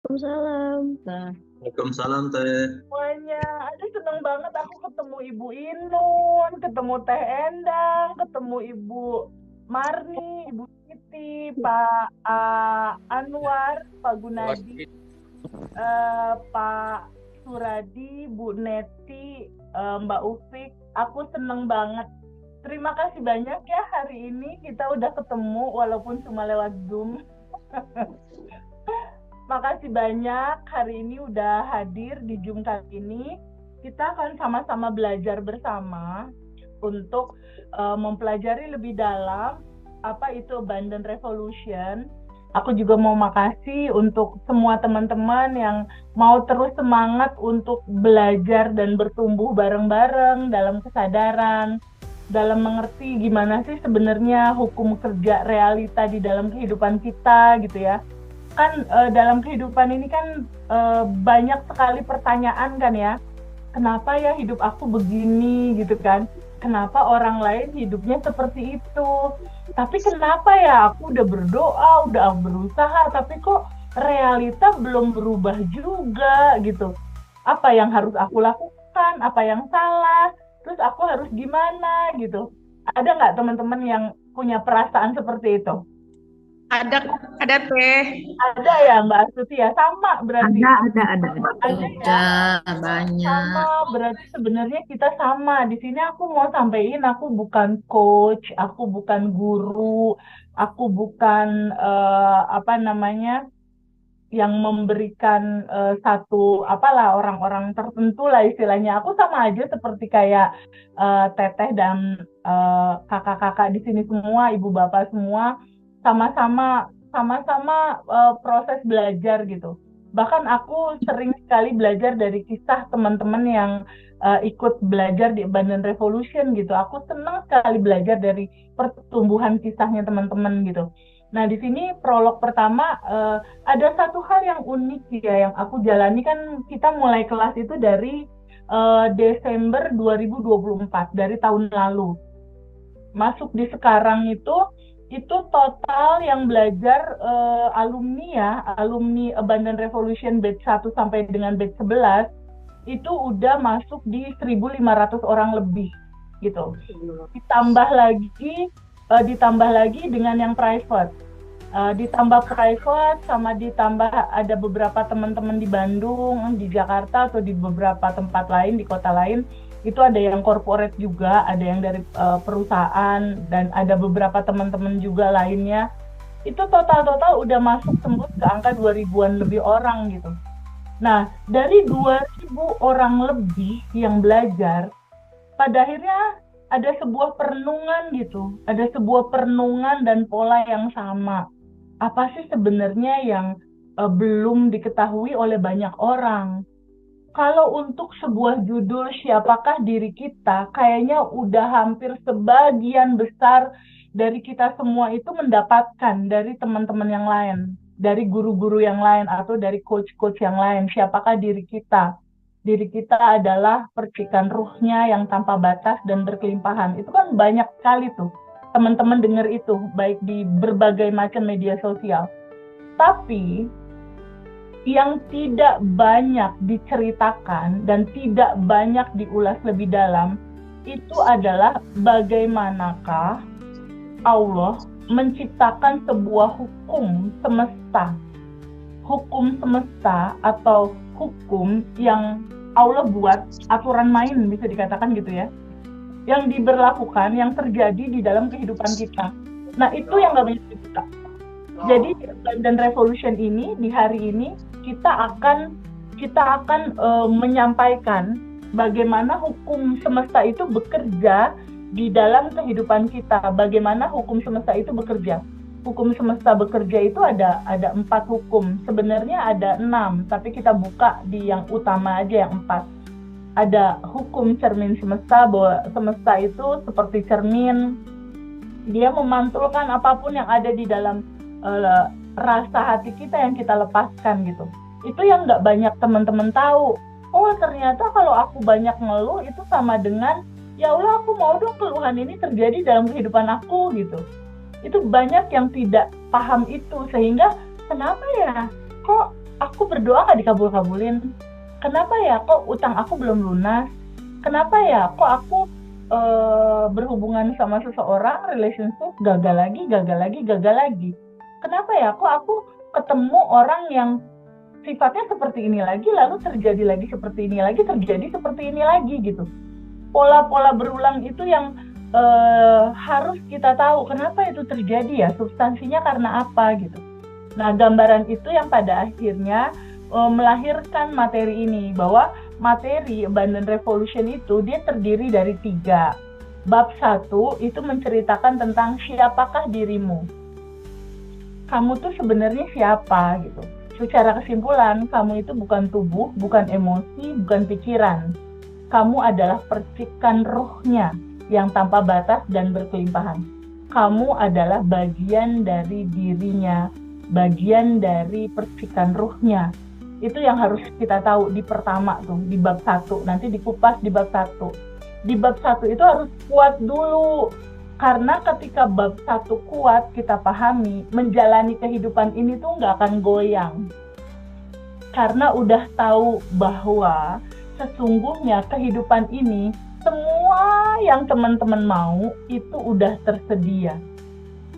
Waalaikumsalam. Waalaikumsalam Teh. Semuanya. Aduh, seneng banget aku ketemu Ibu Inun, ketemu Teh Endang, ketemu Ibu Marni, Ibu Siti, Pak Anwar, Pak Gunadi, Pak Suradi, Bu Neti, Mbak Ufik. Aku seneng banget. Terima kasih banyak ya, hari ini kita udah ketemu walaupun cuma lewat Zoom. Makasih banyak hari ini udah hadir di Zoom kali ini. Kita akan sama-sama belajar bersama untuk mempelajari lebih dalam apa itu Abundant Revolution. Aku juga mau makasih untuk semua teman-teman yang mau terus semangat untuk belajar dan bertumbuh bareng-bareng dalam kesadaran, dalam mengerti gimana sih sebenarnya hukum kerja realita di dalam kehidupan kita gitu ya. Kan dalam kehidupan ini kan banyak sekali pertanyaan kan ya. Kenapa ya hidup aku begini gitu kan? Kenapa orang lain hidupnya seperti itu? Tapi kenapa ya aku udah berdoa, udah berusaha, tapi kok realita belum berubah juga gitu. Apa yang harus aku lakukan? Apa yang salah? Terus aku harus gimana gitu? Ada nggak teman-teman yang punya perasaan seperti itu? Ada, ada teh. Ada ya Mbak Astuti ya, sama berarti. Ada. Ada ya, Banyak. sama berarti sebenarnya kita sama. Di sini aku mau sampaikan aku bukan coach, aku bukan guru, aku bukan apa namanya yang memberikan satu apalah orang-orang tertentu lah istilahnya. Aku sama aja seperti kayak Teteh dan kakak-kakak di sini semua, ibu bapak semua sama-sama proses belajar gitu. Bahkan aku sering sekali belajar dari kisah teman-teman yang ikut belajar di Abundant Revolution gitu. Aku senang sekali belajar dari pertumbuhan kisahnya teman-teman gitu. Nah, di sini prolog pertama ada satu hal yang unik ya yang aku jalani. Kan kita mulai kelas itu dari Desember 2024, dari tahun lalu. Masuk di sekarang itu total yang belajar alumni ya, alumni Abundant Revolution batch 1 sampai dengan batch 11 itu udah masuk di 1.500 orang lebih gitu. Ditambah lagi dengan yang private. Ditambah private sama ditambah ada beberapa teman-teman di Bandung, di Jakarta atau di beberapa tempat lain, di kota lain. Itu ada yang corporate juga, ada yang dari perusahaan, dan ada beberapa teman-teman juga lainnya. Itu total udah masuk tembus ke angka 2.000-an lebih orang gitu. Nah, dari 2.000 orang lebih yang belajar, pada akhirnya ada sebuah perenungan gitu. Ada sebuah perenungan dan pola yang sama. Apa sih sebenarnya yang belum diketahui oleh banyak orang? Kalau untuk sebuah judul siapakah diri kita, kayaknya udah hampir sebagian besar dari kita semua itu mendapatkan dari teman-teman yang lain, dari guru-guru yang lain, atau dari coach-coach yang lain. Siapakah diri kita? Diri kita adalah percikan ruhnya yang tanpa batas dan berkelimpahan. Itu kan banyak sekali tuh teman-teman dengar itu, baik di berbagai macam media sosial. Tapi yang tidak banyak diceritakan dan tidak banyak diulas lebih dalam itu adalah bagaimanakah Allah menciptakan sebuah hukum semesta. Hukum semesta atau hukum yang Allah buat, aturan main bisa dikatakan gitu ya, yang diberlakukan, yang terjadi di dalam kehidupan kita. Nah, itu yang nggak banyak kita. Jadi Abundant Revolution ini di hari ini kita akan menyampaikan bagaimana hukum semesta itu bekerja di dalam kehidupan kita. Bagaimana hukum semesta itu bekerja. Hukum semesta bekerja itu ada 4 hukum. Sebenarnya ada 6, tapi kita buka di yang utama aja, yang 4. Ada hukum cermin semesta, bahwa semesta itu seperti cermin. Dia memantulkan apapun yang ada di dalam rasa hati kita yang kita lepaskan gitu. Itu yang nggak banyak teman-teman tahu. Oh, ternyata kalau aku banyak ngeluh itu sama dengan, ya Allah, aku mau dong keluhan ini terjadi dalam kehidupan aku gitu. Itu banyak yang tidak paham itu, sehingga kenapa ya kok aku berdoa nggak dikabul-kabulin. Kenapa ya kok utang aku belum lunas? Kenapa ya kok aku berhubungan sama seseorang, relationship gagal lagi, gagal lagi, gagal lagi? Kenapa ya kok aku ketemu orang yang sifatnya seperti ini lagi, lalu terjadi lagi seperti ini lagi, terjadi seperti ini lagi gitu. Pola-pola berulang itu yang harus kita tahu kenapa itu terjadi ya, substansinya karena apa gitu. Nah, gambaran itu yang pada akhirnya melahirkan materi ini, bahwa materi Abundant Revolution itu dia terdiri dari 3. Bab 1 itu menceritakan tentang siapakah dirimu. Kamu tuh sebenarnya siapa gitu. Secara kesimpulan, kamu itu bukan tubuh, bukan emosi, bukan pikiran. Kamu adalah percikan ruhnya yang tanpa batas dan berkelimpahan. Kamu adalah bagian dari dirinya, bagian dari percikan ruhnya. Itu yang harus kita tahu di pertama tuh, di bab 1. Nanti dikupas di bab 1. Di bab 1 itu harus kuat dulu. Karena ketika bab 1 kuat, kita pahami, menjalani kehidupan ini tuh nggak akan goyang. Karena udah tahu bahwa sesungguhnya kehidupan ini, semua yang teman-teman mau itu udah tersedia.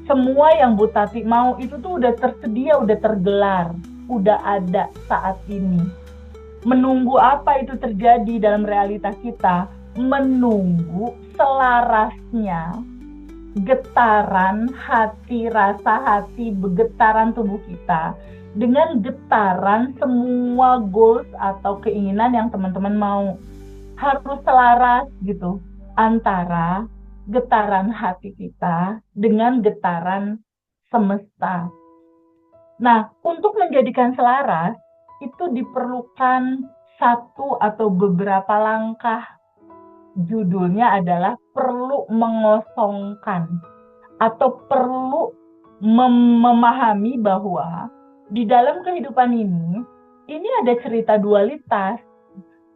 Semua yang Bu Tati mau itu tuh udah tersedia, udah tergelar, udah ada saat ini. Menunggu apa itu terjadi dalam realitas kita? Menunggu selarasnya getaran hati, rasa hati, getaran tubuh kita dengan getaran semua goals atau keinginan yang teman-teman mau. Harus selaras gitu antara getaran hati kita dengan getaran semesta. Nah, untuk menjadikan selaras itu diperlukan 1 atau beberapa langkah. Judulnya adalah perlu mengosongkan atau perlu memahami bahwa di dalam kehidupan ini ada cerita dualitas.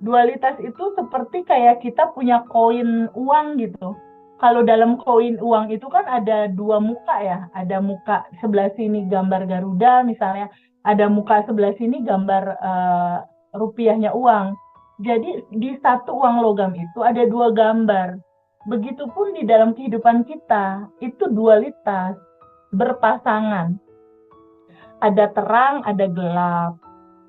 Dualitas itu seperti kayak kita punya koin uang gitu. Kalau dalam koin uang itu kan ada 2 muka ya. Ada muka sebelah sini gambar Garuda misalnya. Ada muka sebelah sini gambar rupiahnya uang. Jadi di satu uang logam itu ada 2 gambar. Begitupun di dalam kehidupan kita, itu dualitas, berpasangan. Ada terang, ada gelap.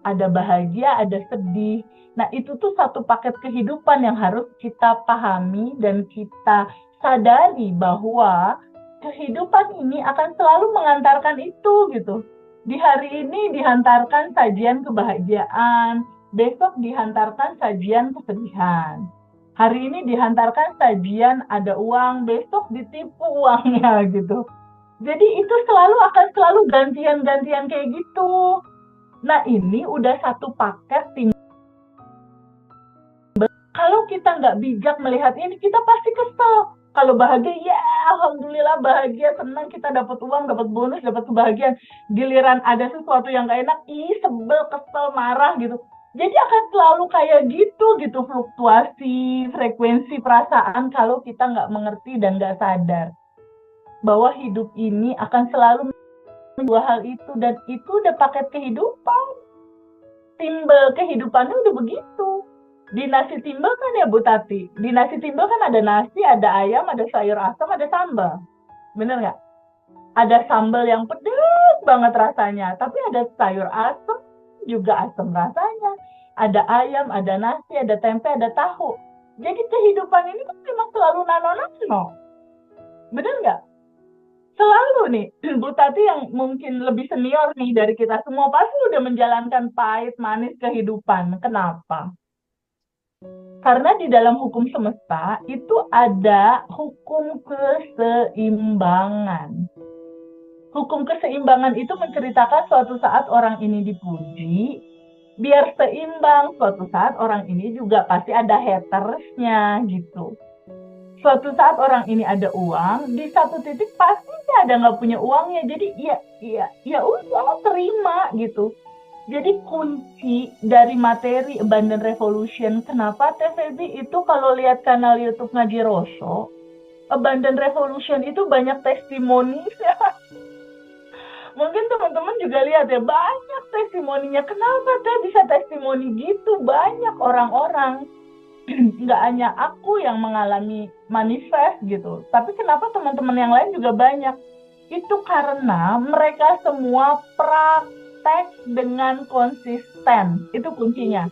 Ada bahagia, ada sedih. Nah, itu tuh satu paket kehidupan yang harus kita pahami dan kita sadari bahwa kehidupan ini akan selalu mengantarkan itu gitu. Di hari ini dihantarkan sajian kebahagiaan, besok dihantarkan sajian kesedihan. Hari ini dihantarkan sajian ada uang, besok ditipu uangnya gitu. Jadi itu akan selalu gantian-gantian kayak gitu. Nah, ini udah satu paket timbal. Kalau kita nggak bijak melihat ini, kita pasti kesel. Kalau bahagia, ya alhamdulillah bahagia, senang kita dapat uang, dapat bonus, dapat kebahagiaan. Giliran ada sesuatu yang nggak enak, sebel, kesel, marah gitu. Jadi akan selalu kayak gitu fluktuasi, frekuensi perasaan kalau kita nggak mengerti dan nggak sadar bahwa hidup ini akan selalu 2 hal itu, dan itu udah paket kehidupan. Timbel kehidupannya udah begitu. Di nasi timbel kan ya Bu Tati, di nasi timbel kan ada nasi, ada ayam, ada sayur asam, ada sambal. Bener nggak? Ada sambal yang pedas banget rasanya, tapi ada sayur asam juga asam rasanya. Ada ayam, ada nasi, ada tempe, ada tahu. Jadi kehidupan ini kan memang selalu nano-nano. Bener nggak? Selalu nih, Bu Tati yang mungkin lebih senior nih dari kita semua pasti udah menjalankan pahit manis kehidupan. Kenapa? Karena di dalam hukum semesta itu ada hukum keseimbangan. Hukum keseimbangan itu menceritakan suatu saat orang ini dipuji, biar seimbang, suatu saat orang ini juga pasti ada hatersnya gitu. Suatu saat orang ini ada uang, di satu titik pasti ada nggak punya uangnya, jadi ya udah terima gitu. Jadi kunci dari materi Abundant Revolution, kenapa TVB itu kalau lihat kanal YouTube Ngaji Roso, Abundant Revolution itu banyak testimoni. Mungkin teman-teman juga lihat ya, banyak testimoninya. Kenapa Teh bisa testimoni gitu? Banyak orang-orang. Nggak hanya aku yang mengalami manifest gitu. Tapi kenapa teman-teman yang lain juga banyak? Itu karena mereka semua praktek dengan konsisten. Itu kuncinya.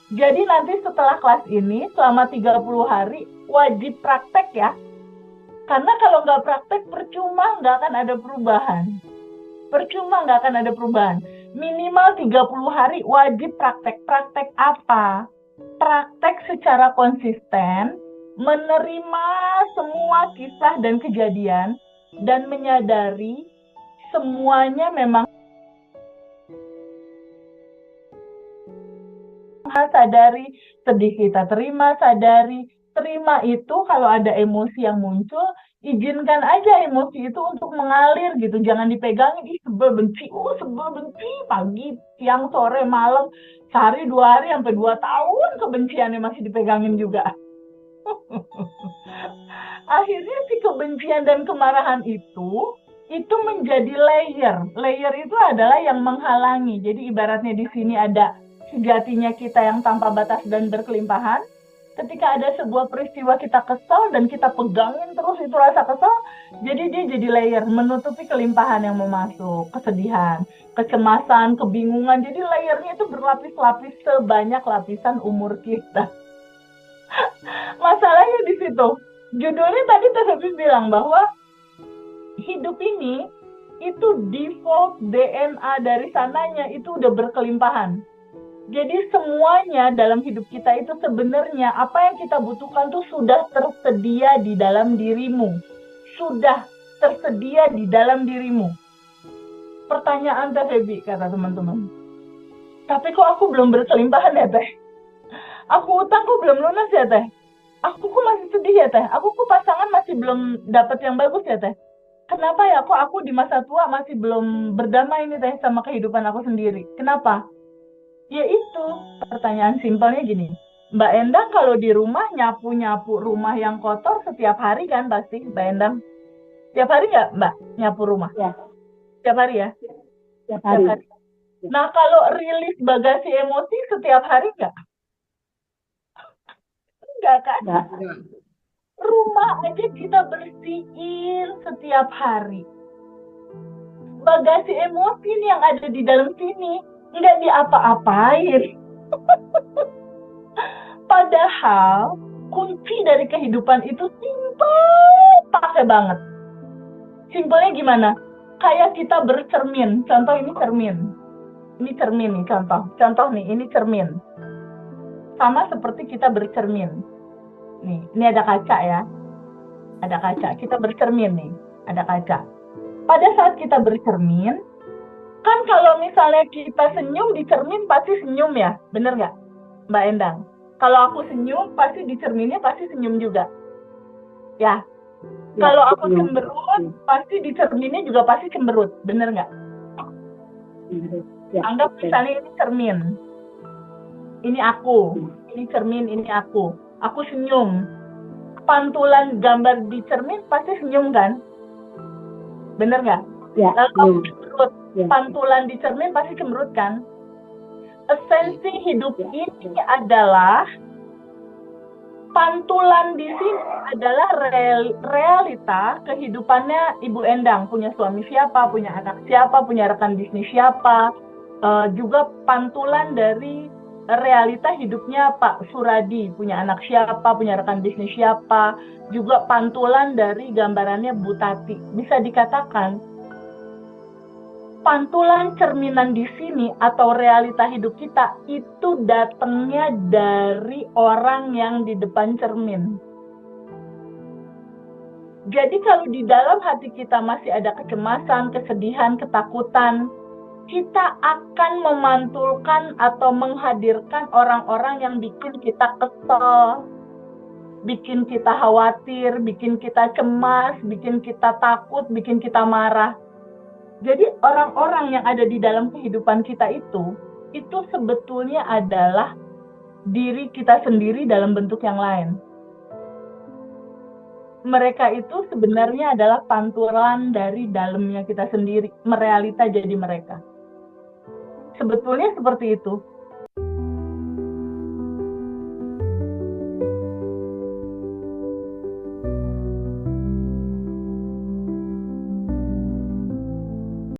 Jadi nanti setelah kelas ini, selama 30 hari, wajib praktek ya. Karena kalau nggak praktek, percuma nggak akan ada perubahan. Percuma nggak akan ada perubahan. Minimal 30 hari wajib praktek. Praktek apa? Praktek secara konsisten, menerima semua kisah dan kejadian, dan menyadari semuanya memang sadari, sedih kita terima, sadari. Terima itu kalau ada emosi yang muncul, izinkan aja emosi itu untuk mengalir gitu. Jangan dipegangin, sebel benci, pagi, siang, sore, malam, sehari, 2 hari, sampai 2 tahun kebenciannya masih dipegangin juga. Akhirnya si kebencian dan kemarahan itu menjadi layer. Layer itu adalah yang menghalangi. Jadi ibaratnya di sini ada sejatinya kita yang tanpa batas dan berkelimpahan. Ketika ada sebuah peristiwa kita kesal dan kita pegangin terus itu rasa kesal, jadi dia jadi layer menutupi kelimpahan yang mau masuk, kesedihan, kecemasan, kebingungan. Jadi layernya itu berlapis-lapis sebanyak lapisan umur kita. Masalahnya di situ. Judulnya tadi Teh Febi bilang bahwa hidup ini itu default DNA dari sananya itu udah berkelimpahan. Jadi semuanya dalam hidup kita itu sebenarnya apa yang kita butuhkan tuh sudah tersedia di dalam dirimu. Sudah tersedia di dalam dirimu. Pertanyaan Teh Febi, kata teman-teman. Tapi kok aku belum berkelimpahan ya Teh? Aku utang kok belum lunas ya Teh? Aku kok masih sedih ya Teh? Aku kok pasangan masih belum dapat yang bagus ya Teh? Kenapa ya kok aku di masa tua masih belum berdamai nih Teh sama kehidupan aku sendiri? Kenapa? Ya itu, pertanyaan simpelnya gini. Mbak Endang kalau di rumah nyapu-nyapu rumah yang kotor setiap hari kan pasti, Mbak Endang? Setiap hari nggak Mbak nyapu rumah? Ya, Setiap hari ya? setiap Setiap hari. hari. Nah kalau rilis bagasi emosi setiap hari nggak? Nggak kan? Enggak. Rumah aja kita bersihin setiap hari. Bagasi emosi nih yang ada di dalam sini nggak diapa-apain. Padahal kunci dari kehidupan itu simpel, pakai banget. Simpelnya gimana? Kayak kita bercermin. Contoh ini cermin. Ini cermin nih contoh. Contoh nih, ini cermin. Sama seperti kita bercermin. Nih, ini ada kaca ya. Ada kaca. Kita bercermin nih. Ada kaca. Pada saat kita bercermin, kan kalau misalnya kita senyum di cermin pasti senyum ya. Bener nggak, Mbak Endang? Kalau aku senyum, pasti di cerminnya pasti senyum juga. Ya. Ya, Kalau aku senyum. cemberut, pasti di cerminnya juga pasti cemberut. Bener nggak? Ya, Anggap betul. misalnya ini cermin. Ini aku. Ini cermin, ini aku. Aku senyum. Pantulan gambar di cermin pasti senyum kan? Bener nggak? Ya, Lalu aku senyum. cemberut. Ya. Pantulan di cermin pasti cemberut kan? Esensi hidup ini adalah pantulan di sini adalah realita kehidupannya Ibu Endang, punya suami siapa, punya anak siapa, punya rekan bisnis siapa, juga pantulan dari realita hidupnya Pak Suradi, punya anak siapa, punya rekan bisnis siapa, juga pantulan dari gambarannya Bu Tati. Bisa dikatakan pantulan cerminan di sini atau realita hidup kita itu datangnya dari orang yang di depan cermin. Jadi kalau di dalam hati kita masih ada kecemasan, kesedihan, ketakutan, kita akan memantulkan atau menghadirkan orang-orang yang bikin kita kesel, bikin kita khawatir, bikin kita cemas, bikin kita takut, bikin kita marah. Jadi orang-orang yang ada di dalam kehidupan kita itu sebetulnya adalah diri kita sendiri dalam bentuk yang lain. mereka itu sebenarnya adalah pantulan dari dalamnya kita sendiri, merealita jadi mereka. Sebetulnya seperti itu.